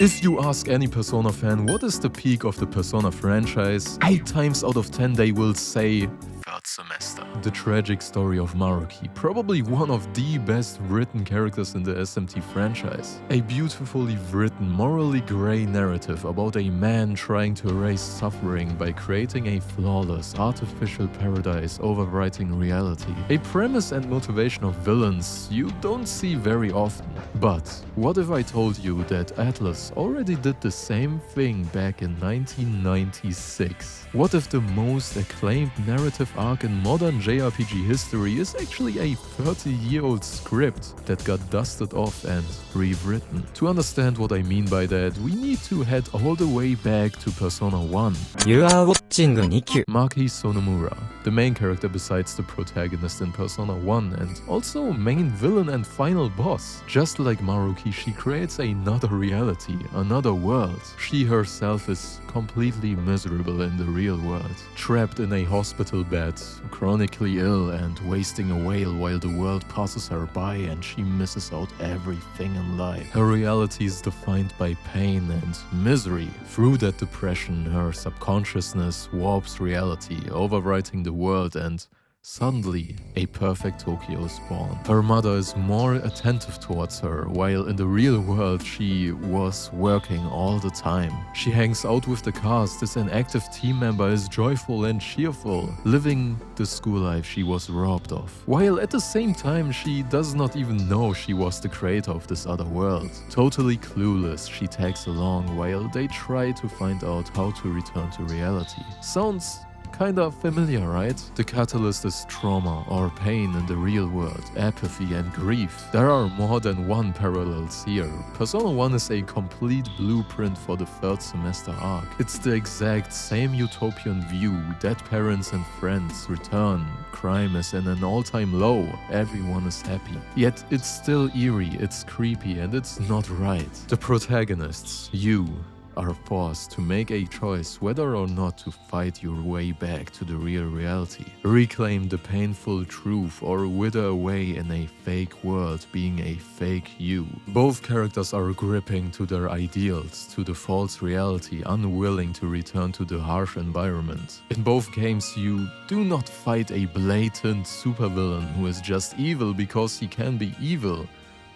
If you ask any Persona fan what is the peak of the Persona franchise, 8 times out of 10 they will say third semester. The tragic story of Maruki, probably one of the best written characters in the SMT franchise. A beautifully written, morally grey narrative about a man trying to erase suffering by creating a flawless, artificial paradise overwriting reality. A premise and motivation of villains you don't see very often. But what if I told you that Atlas already did the same thing back in 1996? What if the most acclaimed narrative arc in modern JRPG history is actually a 30-year-old script that got dusted off and rewritten? To understand what I mean by that, we need to head all the way back to Persona 1. You are watching Nikyu. Maki Sonomura, the main character besides the protagonist in Persona 1 and also main villain and final boss. Just like Maruki, she creates another reality, another world. She herself is completely miserable in the real world, trapped in a hospital bed, chronically ill and wasting away while the world passes her by and she misses out everything in life. Her reality is defined by pain and misery. Through that depression, her subconsciousness warps reality, overwriting the world, and suddenly, a perfect Tokyo is born. Her mother is more attentive towards her, while in the real world she was working all the time. She hangs out with the cast, is an active team member, is joyful and cheerful, living the school life she was robbed of. While at the same time she does not even know she was the creator of this other world. Totally clueless, she tags along while they try to find out how to return to reality. Sounds kinda familiar, right? The catalyst is trauma or pain in the real world, apathy and grief. There are more than one parallels here. Persona 1 is a complete blueprint for the third semester arc. It's the exact same utopian view, dead parents and friends return, crime is in an all-time low, everyone is happy. Yet it's still eerie, it's creepy and it's not right. The protagonists, you, are forced to make a choice whether or not to fight your way back to the real reality, reclaim the painful truth, or wither away in a fake world being a fake you. Both characters are gripping to their ideals, to the false reality, unwilling to return to the harsh environment. In both games, you do not fight a blatant supervillain who is just evil because he can be evil,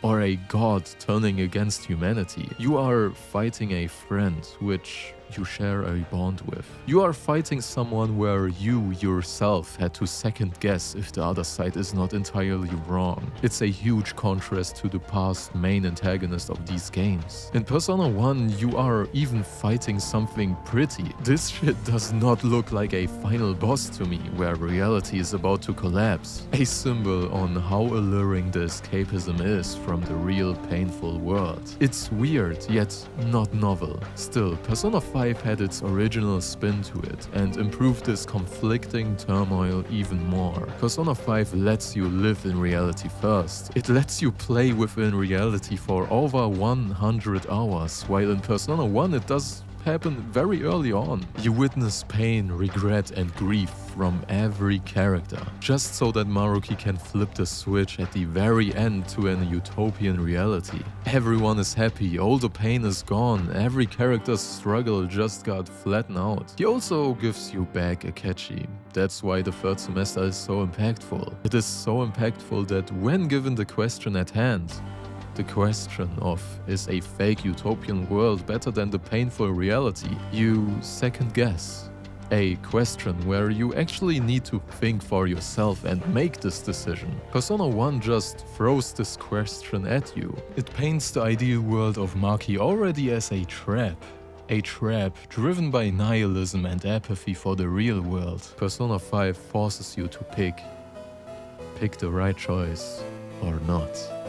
or a god turning against humanity. You are fighting a friend which you share a bond with. You are fighting someone where you yourself had to second guess if the other side is not entirely wrong. It's a huge contrast to the past main antagonist of these games. In Persona 1, you are even fighting something pretty. This shit does not look like a final boss to me, where reality is about to collapse. A symbol on how alluring the escapism is from the real painful world. It's weird, yet not novel. Still, Persona 5 had its original spin to it and improved this conflicting turmoil even more. Persona 5 lets you live in reality first. It lets you play within reality for over 100 hours, while in Persona 1 it does happen very early on. You witness pain, regret and grief from every character, just so that Maruki can flip the switch at the very end to an utopian reality. Everyone is happy, all the pain is gone, every character's struggle just got flattened out. He also gives you back Akechi. That's why the third semester is so impactful. It is so impactful that when given the question at hand, the question of, is a fake utopian world better than the painful reality? You second guess. A question where you actually need to think for yourself and make this decision. Persona 1 just throws this question at you. It paints the ideal world of Maki already as a trap. A trap driven by nihilism and apathy for the real world. Persona 5 forces you to pick the right choice or not.